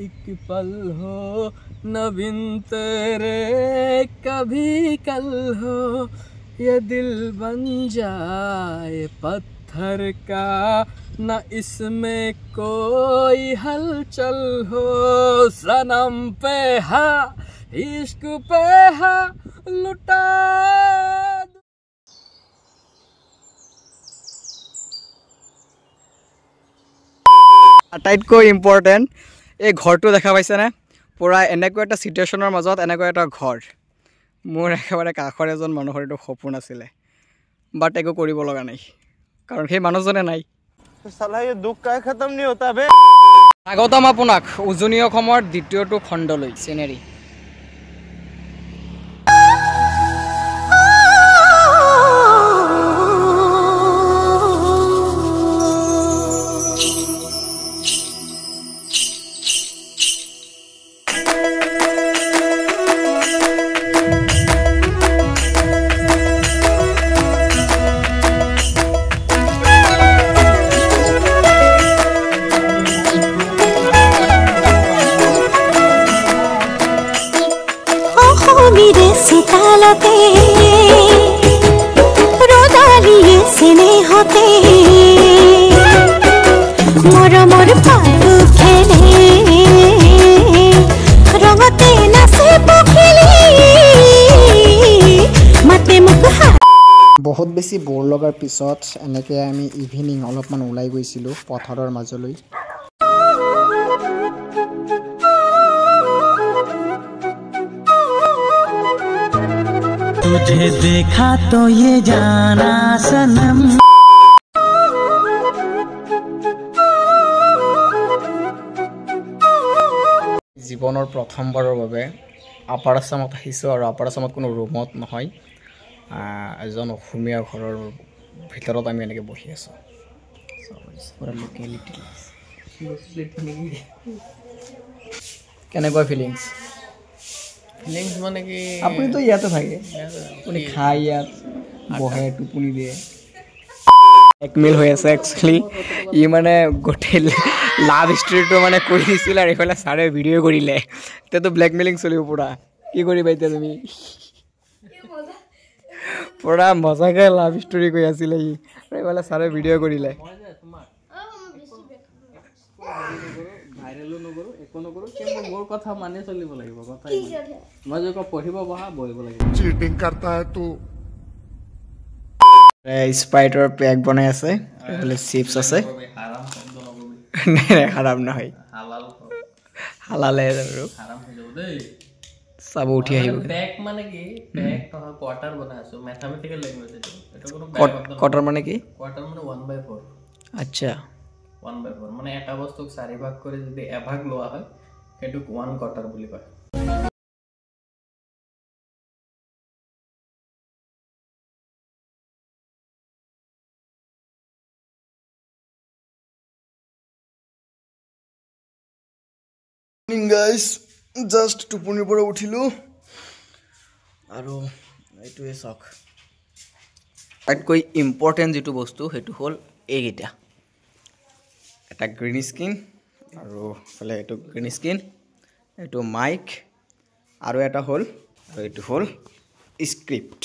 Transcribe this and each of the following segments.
एक पल हो न बिन तेरे कभी कल हो ये दिल बन जाए पत्थर का न इसमें कोई हलचल हो सनम पे हा इश्क पे हा लुटा আটাইতকৈ ইম্পৰ্টেণ্ট এই ঘৰটো দেখা পাইছেনে পুৰা এনেকুৱা এটা চিটুৱেশ্যনৰ মাজত এনেকুৱা এটা ঘৰ মোৰ একেবাৰে কাষৰ এজন মানুহৰ এইটো সপোন আছিলে বাট একো কৰিব লগা নাই কাৰণ সেই মানুহজনে নাই साला ये दुख का खत्म नहीं होता बे স্বাগতম আপোনাক উজনি অসমৰ দ্বিতীয়টো খণ্ডলৈ চিনেৰী मेरे सितालते रोदालिए सिने होते मोर मोर पालू खेले रंगते नाचे पखिली मते मुख बहुत बेसी बोर लগাৰ পিছত এনেকৈ আমি ইভিনিং অলপমান ওলাই গৈছিলো পথাৰৰ মাজলৈ तुझे देखा तो ये जाना सनम জীৱনৰ প্ৰথমবাৰৰ বাবে আপাৰ আছামত আহিছোঁ আৰু আপাৰ আছামত কোনো ৰুমত নহয় এজন অসমীয়া ঘৰৰ ভিতৰত আমি এনেকৈ বহি আছোঁ কেনেকুৱা ফিলিংছ ফিলিংছ মানে কি আপুনিতো ইয়াতে থাকে আপুনি খাই ইয়াত বহে টোপনি দিয়ে একমিল হৈ আছে একচুৱেলি ই মানে গোটেই লাভ ষ্টৰিটো মানে কৈ দিছিল আৰু এইফালে ছাৰে ভিডিঅ' কৰিলে এতিয়াতো ব্লেকমেইলিং চলিব পুৰা কি কৰিবা এতিয়া তুমি পুৰা মজাকৈ লাভ ষ্টৰি কৈ আছিলে ই আৰু এইফালে ছাৰে ভিডিঅ' কৰিলে ভাইৰেলো নকৰো একো নকৰো কিন্তু মোৰ কথা মানে চলিব লাগিব কথা মই যে পঢ়িব বহা বহিব লাগিব चीटिंग करता है तू স্প্ৰাইটৰ পেক বনাই আছে এইফালে চিপছ আছে হাৰাম নহয় হালালে আৰু চাব উঠি আহিব পেক মানে কি পেক নহয় কোৱাৰ্টাৰ বনাই আছো ম্যাথমেটিক্যাল ল্যাঙ্গুয়েজ এটা কোনো কোৱাৰ্টাৰ মানে কি কোৱাৰ্টাৰ মানে 1/4 আচ্ছা 1/4 মানে এটা বস্তুক চাৰি ভাগ কৰি যদি এভাগ লোৱা হয় হেতুক 1 কোৱাৰ্টাৰ বুলি কয় গাইস জাস্ট টোপনিৰ পৰা উঠিলো আৰু এইটোৱে চক আটাইতকৈ ইম্পৰ্টেণ্ট যেটো বস্তু হেতু হ'ল এইগিটা এটা গ্ৰীন স্ক্ৰীন আৰু ফলে এটো গ্ৰীন স্ক্ৰীন এটো মাইক আৰু এটা হ'ল আৰু এটো হ'ল স্ক্ৰিপ্ট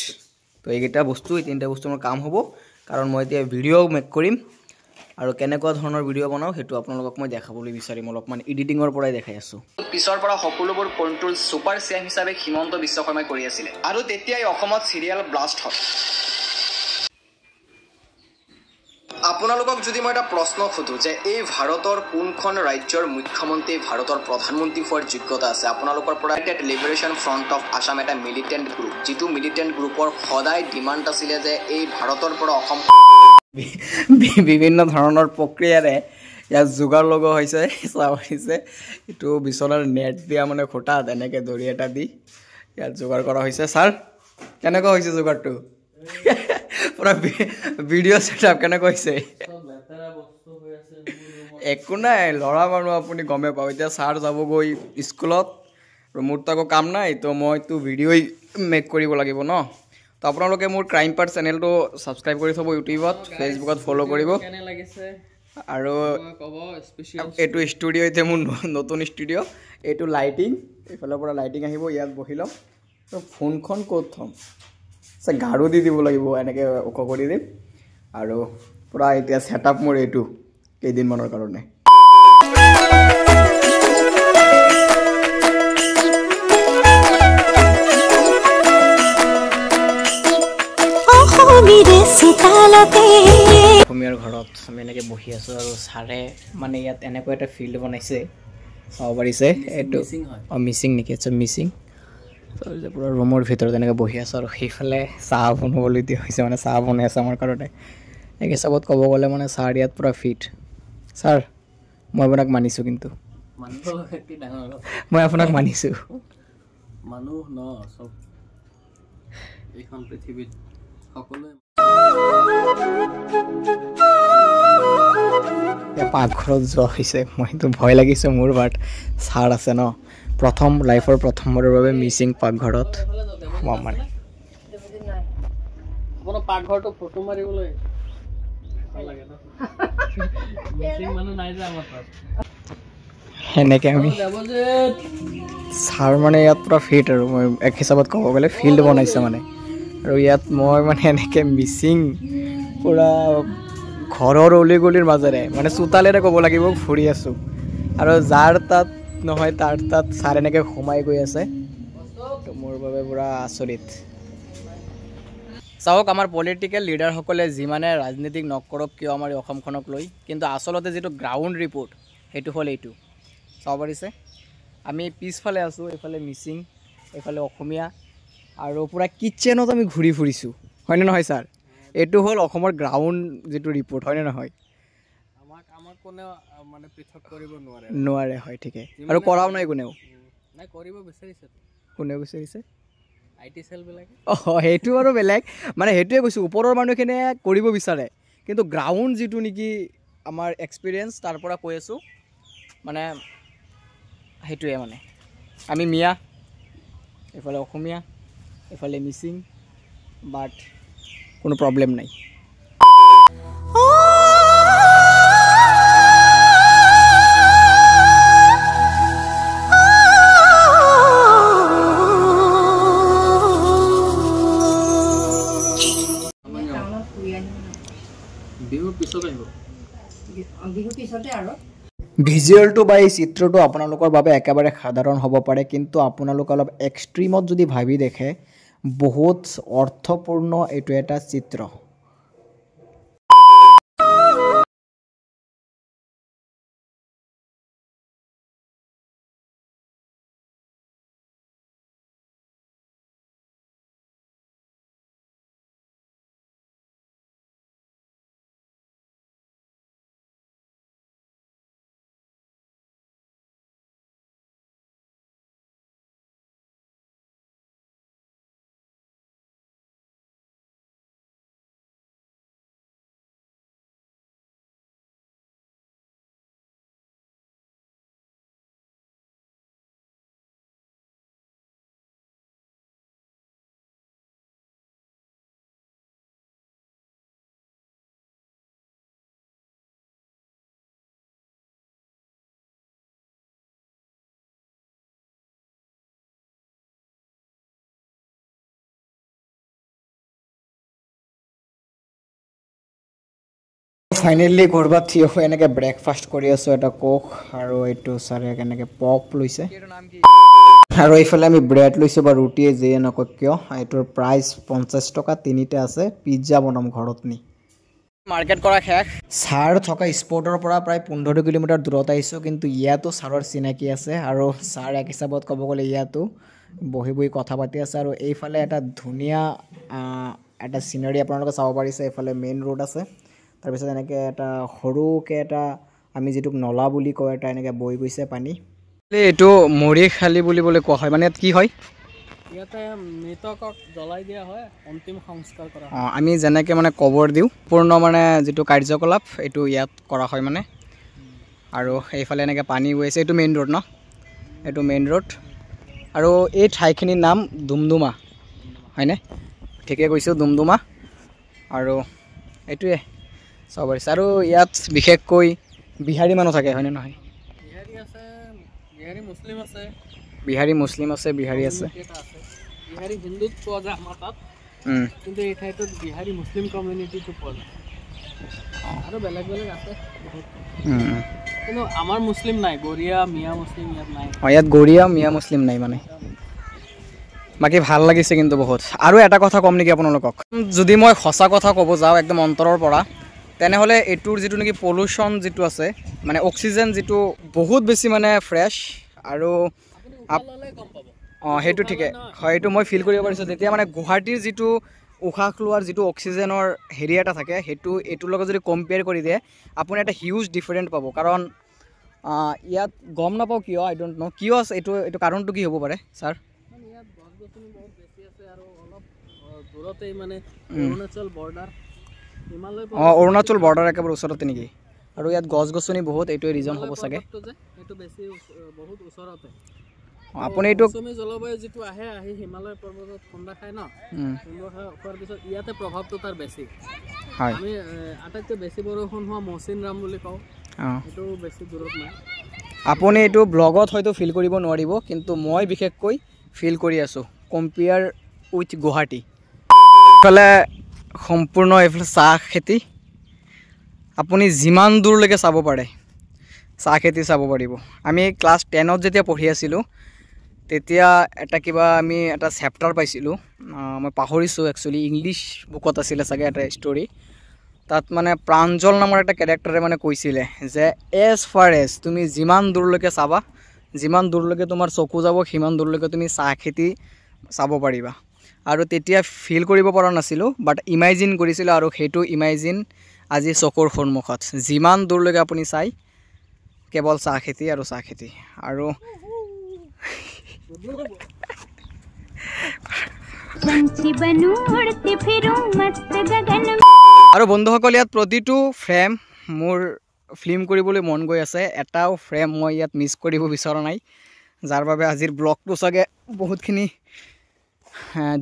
তো এইগিটা বস্তু এই তিনটা বস্তু মোৰ কাম হ'ব কাৰণ মই এতিয়া ভিডিঅ' মেক কৰিম আৰু কেনেকুৱা ধৰণৰ ভিডিঅ' বনাও হেতু আপোনালোকক মই দেখাবলৈ বিচাৰিম অলপমান এডিটিংৰ পৰাই দেখাই আছো পিছৰ পৰা সকলোবোৰ কন্ট্ৰোল সুপাৰ সিএম হিচাপে হিমন্ত বিশ্ব শৰ্মাই কৰি আছিল আৰু তেতিয়াই অসমত সিৰিয়াল ব্লাষ্ট হ'ল আপোনালোকক যদি মই এটা প্ৰশ্ন খুদু যে এই ভাৰতৰ কোনখন ৰাজ্যৰ মুখ্যমন্ত্ৰী ভাৰতৰ প্ৰধানমন্ত্ৰী হোৱাৰ যোগ্যতা আছে আপোনালোকৰ পৰা এটা লিবাৰেশন ফ্ৰন্ট অফ আসাম এটা মিলিটেন্ট গ্ৰুপ যেটো মিলিটেন্ট গ্ৰুপৰ সদায় ডিমান্ড আছিল যে এই ভাৰতৰ পৰা অসম বিভিন্ন ধৰণৰ প্ৰক্ৰিয়াৰে ইয়াত যোগাৰ লগা হৈছে চাওইছে এটো বিছনাৰ নেট দিয়া মানে খোটা এনেকে দৰি এটা দি ইয়াত যোগাৰ কৰা হৈছে স্যাৰ কেনেকৈ হৈছে যোগাৰটো পুৰা ভিডিঅ' সেটআপ কেনেকৈ হৈছে সব লেতেৰা বস্তু হৈ আছে একো নাই লৰা মানুহ আপুনি গমে পাও এতিয়া স্যাৰ যাব গৈ স্কুলত মোৰ তাকো কাম নাই তো মইতো ভিডিঅ' মেক কৰিব লাগিব ন তো আপোনালোকে মোৰ ক্ৰাইম পাৰ্ট চেনেলটো সাবস্ক্ৰাইব কৰি থব ইউটিউবত ফেসবুকত ফলো কৰিব কেনে লাগিছে আৰু এইটো ষ্টুডিঅ' এতিয়া মোৰ নতুন ষ্টুডিঅ' এইটো লাইটিং এইফালৰ পৰা লাইটিং আহিব ইয়াত বহি ল'ম ফোনখন ক'ত থ'ম গাৰু দি দিব লাগিব এনেকৈ ওখ কৰি দিম আৰু পূৰা এতিয়া ছেটআপ মোৰ এইটো কেইদিনমানৰ কাৰণে অসমীয়াৰ ঘৰত আমি এনেকৈ বহি আছোঁ আৰু ছাৰে মানে ইয়াত এনেকুৱা এটা ফিল্ড বনাইছে চাব পাৰিছে এইটো মিচিং নেকি আচ্ছা মিচিং পূৰা ৰুমৰ ভিতৰত এনেকৈ বহি আছোঁ আৰু সেইফালে চাহ বনাবলৈ দিয়া হৈছে মানে চাহ বনাই আছে আমাৰ কাৰণে এক হিচাপত ক'ব গ'লে মানে ছাৰ ইয়াত পূৰা ফিট ছাৰ মই আপোনাক মানিছোঁ কিন্তু মই আপোনাক মানিছোঁ মানুহ ন চব এইখন পৃথিৱীত সকলোৱে পাকঘৰত যোৱা হৈছে মইতো ভয় লাগিছে মোৰ বাট ছাৰ আছে ন প্ৰথম লাইফৰ প্ৰথমবাৰৰ বাবে মিচিং পাকঘৰত সোমাম মানে আপোনাৰ পাকঘৰটো ফটো মাৰিবলৈ লাগে ন মিচিং মানুহ নাই যে আমাৰ তাত সেনেকৈ আমি ছাৰ মানে ইয়াত পূৰা ফিট আৰু মই এক হিচাপত ক'ব গ'লে ফিল্ড বনাইছে মানে আৰু ইয়াত মই মানে এনেকৈ মিচিং পূৰা ঘৰৰ অলি গলিৰ মাজেৰে মানে চোতালেৰে ক'ব লাগিব ফুৰি আছোঁ আৰু যাৰ তাত নহয় তাৰ তাত ছাৰ এনেকৈ সোমাই গৈ আছে তো মোৰ বাবে পূৰা আচৰিত চাওক আমাৰ পলিটিকেল লিডাৰসকলে যিমানে ৰাজনীতিক নকৰক কিয় আমাৰ অসমখনক লৈ কিন্তু আচলতে যিটো গ্ৰাউণ্ড ৰিপৰ্ট সেইটো হ'ল এইটো চাব পাৰিছে আমি পিছফালে আছোঁ এইফালে মিচিং এইফালে অসমীয়া আৰু পূৰা কিটচেনত আমি ঘূৰি ফুৰিছোঁ হয়নে নহয় ছাৰ এইটো হ'ল অসমৰ গ্ৰাউণ্ড যিটো ৰিপৰ্ট হয়নে নহয় আমাক কোনেও মানে পৃথক কৰিব নোৱাৰে হয় ঠিকে আৰু কৰাও নাই কোনেও নাই কৰিব বিচাৰিছে কোনেও বিচাৰিছে IT চেলবিলাকে সেইটো আৰু বেলেগ মানে সেইটোৱে কৈছোঁ ওপৰৰ মানুহখিনিয়ে কৰিব বিচাৰে কিন্তু গ্ৰাউণ্ড যিটো নেকি আমাৰ এক্সপিৰিয়েঞ্চ তাৰ পৰা কৈ আছোঁ মানে সেইটোৱে মানে আমি মিয়া এইফালে অসমীয়া এইফালে মিচিং বাট কোনো প্ৰব্লেম নাই ভিজুৱেলটো বা এই চিত্ৰটো আপোনালোকৰ বাবে একেবাৰে সাধাৰণ হ'ব পাৰে কিন্তু আপোনালোকে অলপ এক্সট্ৰিমত যদি ভাবি দেখে বহুত অৰ্থপূৰ্ণ এইটো এটা চিত্ৰ ফাইনেলি কৰবাত থিয় হৈ এনেকৈ ব্ৰেকফাষ্ট কৰি আছোঁ এটা কোক আৰু এইটো ছাৰে এনেকৈ পপ লৈছে আৰু এইফালে আমি ব্ৰেড লৈছোঁ বা ৰুটিয়ে যিয়ে নকওক কিয় এইটোৰ প্ৰাইচ 50 টকা তিনিটা আছে পিজ্জা বনাম ঘৰত নি মাৰ্কেট কৰা শেষ ছাৰ থকা স্পটৰ পৰা প্ৰায় 15 কিলোমিটাৰ দূৰত আহিছোঁ কিন্তু ইয়াতো ছাৰৰ চিনাকি আছে আৰু ছাৰ এক হিচাপত ক'ব গ'লে ইয়াতো বহি বহি কথা পাতি আছে আৰু এইফালে এটা ধুনীয়া এটা চিনাৰী আপোনালোকে চাব পাৰিছে এইফালে মেইন ৰোড আছে তাৰপিছত এনেকৈ এটা সৰুকৈ এটা আমি যিটোক নলা বুলি কয় এটা এনেকৈ বৈ গৈছে পানী এইটো মৰি খালি বুলিবলৈ কোৱা হয় মানে ইয়াত কি হয় ইয়াতে মৃতকক জ্বলাই দিয়া হয় অন্তিম সংস্কাৰ কৰা আমি যেনেকৈ মানে কবৰ দিওঁ পূৰ্ণ মানে যিটো কাৰ্যকলাপ এইটো ইয়াত কৰা হয় মানে আৰু এইফালে এনেকৈ পানী গৈ আছে এইটো মেইন ৰোড ন এইটো মেইন ৰোড আৰু এই ঠাইখিনিৰ নাম ডুমডুমা হয়নে ঠিকে কৈছোঁ ডুমডুমা আৰু এইটোৱে চাব পাৰিছে আৰু ইয়াত বিশেষকৈ বিহাৰী মানুহ থাকে হয়নে নহয় বিহাৰী আছে বিহাৰী মুছলিম আছে বিহাৰী মুছলিম আছে বিহাৰী আছে বিহাৰী হিন্দুত পোৱা যায় আমাৰ তাত কিন্তু এই ঠাইটোত বিহাৰী মুছলিম কমিউনিটিটো পোৱা যায় আৰু বেলেগ বেলেগ আছে বহুত কিন্তু আমাৰ মুছলিম নাই গৰিয়া মিয়া মুছলিম ইয়াত নাই ইয়াত গৰিয়া মিয়া মুছলিম নাই মানে বাকী ভাল লাগিছে কিন্তু বহুত আৰু এটা কথা কম নেকি আপোনালোকক যদি মই সঁচা কথা ক'ব যাওঁ একদম অন্তৰৰ পৰা তেনেহ'লে এইটোৰ যিটো নেকি পলিউশ্যন যিটো আছে মানে অক্সিজেন যিটো বহুত বেছি মানে ফ্ৰেছ আৰু সেইটো ঠিকে হয় এইটো মই ফিল কৰিব পাৰিছোঁ তেতিয়া মানে গুৱাহাটীৰ যিটো উশাহ লোৱাৰ যিটো অক্সিজেনৰ হেৰি এটা থাকে সেইটো এইটোৰ লগত যদি কম্পেয়াৰ কৰি দিয়ে আপুনি এটা হিউজ ডিফাৰেণ্ট পাব কাৰণ ইয়াত গম নাপাওঁ কিয় আই ডোণ্ট ন' কিয় আছে এইটো কাৰণটো কি হ'ব পাৰে ছাৰ ইয়াত গছ গছনি বহুত বেছি আছে আৰু অলপ দূৰতেই মানে অৰুণাচল বৰ্ডাৰ হিমালয় অৰুণাচল বৰ্ডাৰ একেবাৰে ওচৰতে নেকি আৰু ইয়াত গছ গছনি বহুত এইটোৱে ৰিজন হ'ব চাগে এইটো বেছি বহুত ওচৰতে আপুনি এইটো জলবায়ু যিটো আহে আহি হিমালয় পৰ্বতত ঠাণ্ডা খায় ন ঠাণ্ডা খোৱাৰ পিছত ইয়াতে প্ৰভাৱটো তাৰ বেছি হয় আমি আটাইতকৈ বেছি বৰষুণ হোৱা মৌচিন ৰাম বুলি কওঁ এইটো বেছি দূৰত নাই আপুনি এইটো ব্লগত হয়তো ফিল কৰিব নোৱাৰিব কিন্তু মই বিশেষকৈ ফিল কৰি আছোঁ কম্পেয়াৰ উইথ গুৱাহাটী এইফালে সম্পূৰ্ণ এইফালে চাহ খেতি আপুনি যিমান দূৰলৈকে চাব পাৰে চাহ খেতি চাব পাৰিব আমি ক্লাছ 10ত যেতিয়া পঢ়ি আছিলোঁ তেতিয়া আমি এটা চেপ্টাৰ পাইছিলোঁ মই পাহৰিছোঁ একচুৱেলি ইংলিছ বুকত আছিলে চাগে এটা ষ্টৰী তাত মানে প্ৰাঞ্জল নামৰ এটা কেৰেক্টাৰে মানে কৈছিলে যে এজ ফাৰ এজ তুমি যিমান দূৰলৈকে চাবা যিমান দূৰলৈকে তোমাৰ চকু যাব সিমান দূৰলৈকে তুমি চাহ খেতি চাব পাৰিবা আৰু তেতিয়া ফিল কৰিব পৰা নাছিলোঁ বাট ইমাজিন কৰিছিলোঁ আৰু সেইটো ইমাজিন আজি চকুৰ সন্মুখত যিমান দূৰলৈকে আপুনি চাই কেৱল চাহ খেতি আৰু চাহ খেতি আৰু আৰু বন্ধুসকল ইয়াত প্ৰতিটো ফ্ৰেম মোৰ ফিল্ম কৰিবলৈ মন গৈ আছে এটাও ফ্ৰেম মই ইয়াত মিছ কৰিব বিচৰা নাই যাৰ বাবে আজিৰ ব্লগটো চাগে বহুতখিনি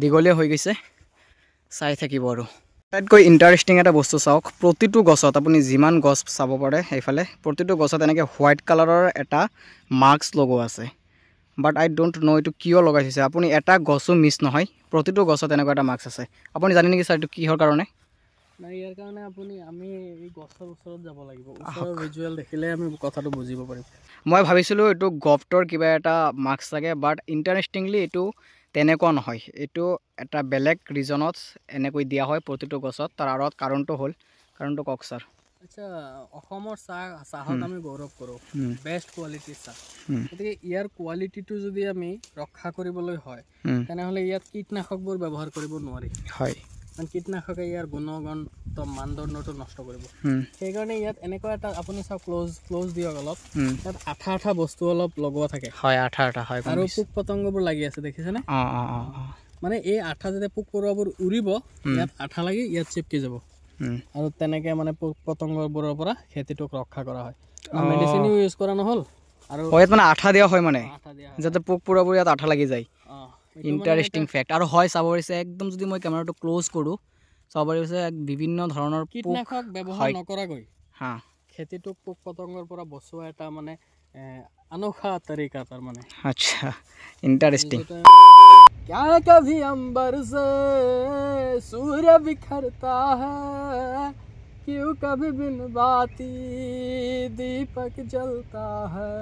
দীঘলীয়া হৈ গৈছে চাই থাকিব আৰু আটাইতকৈ ইণ্টাৰেষ্টিং এটা বস্তু চাওক প্ৰতিটো গছত আপুনি যিমান গছ চাব পাৰে সেইফালে প্ৰতিটো গছত এনেকৈ হোৱাইট কালাৰৰ এটা মাস্ক লগোৱা আছে বাট আই ডোণ্ট ন' এইটো কিয় লগাইছে আপুনি এটা গছো মিছ নহয় প্ৰতিটো গছত এনেকুৱা এটা মাস্ক আছে আপুনি জানে নেকি ছাৰ এইটো কিহৰ কাৰণে নাই ইয়াৰ কাৰণে আমি এই গছৰ ওচৰত যাব লাগিব ওচৰৰ ভিজুৱেল দেখিলে আমি কথাটো বুজিব পাৰিম মই ভাবিছিলোঁ এইটো গভটৰ কিবা এটা মাস্ক চাগে বাট ইণ্টাৰেষ্টিংলি এইটো তেনেকুৱা নহয় এইটো এটা বেলেগ ৰিজনত এনেকৈ দিয়া হয় প্ৰতিটো গছত তাৰ আঁৰত কাৰণটো কওক ছাৰ আচ্ছা অসমৰ চাহত আমি গৌৰৱ কৰোঁ বেষ্ট কোৱালিটিৰ চাহ গতিকে ইয়াৰ কোৱালিটিটো যদি আমি ৰক্ষা কৰিবলৈ হয় তেনেহ'লে ইয়াত কীটনাশকবোৰ ব্যৱহাৰ কৰিব নোৱাৰি হয় কাৰণ কীটনাশকে ইয়াৰ গুণগত মানদণ্ডটো নষ্ট কৰিব সেইকাৰণে ইয়াত এনেকুৱা এটা আপুনি চাওক ক্ল'জ দিয়ক অলপ তাত আঠা বস্তু অলপ লগোৱা থাকে হয় আঠা হয় আৰু পোক পতংগবোৰ লাগি আছে দেখিছেনে মানে এই আঠা যেতিয়া পোক পৰুৱাবোৰ উৰিব ইয়াত আঠা লাগি ইয়াত চিপকি যাব আৰু তেনেকৈ মানে পোক পতংগবোৰৰ পৰা খেতিটোক ৰক্ষা কৰা হয় মেডিচিনো ইউজ কৰা নহ'ল আৰু ইয়াত মানে আঠা দিয়া হয় মানে যাতে পোক পৰুৱাবোৰ ইয়াত আঠা লাগি যায় ইণ্টাৰেষ্টিং ফেক্ট আৰু হয় চাব পাৰিছে একদম যদি মই কেমেৰাটো ক্ল'জ কৰোঁ চাব পাৰিছে বিভিন্ন ধৰণৰ কীটনাশক ব্যৱহাৰ নকৰাকৈ খেতিটোক পোক পতংগৰ পৰা বচোৱা এটা মানে अनोखा तरीका तर माने अच्छा इंटरेस्टिंग क्या कभी अंबर से सूर्य बिखरता है क्यों कभी बिन बाती दीपक जलता है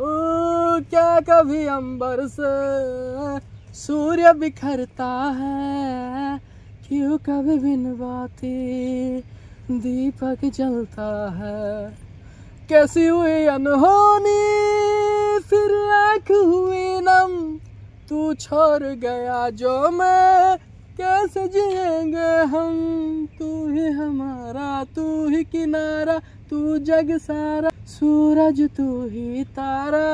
ओ क्या कभी अंबर से सूर्य बिखरता है क्यों कभी बिन बाती दीपक जलता है कैसी हुई अनहोनी फिर आँख हुई नम तू छोड़ गया जो मैं कैसे जिएंगे हम तू ही हमारा तू ही किनारा तू जग सारा सूरज तू ही तारा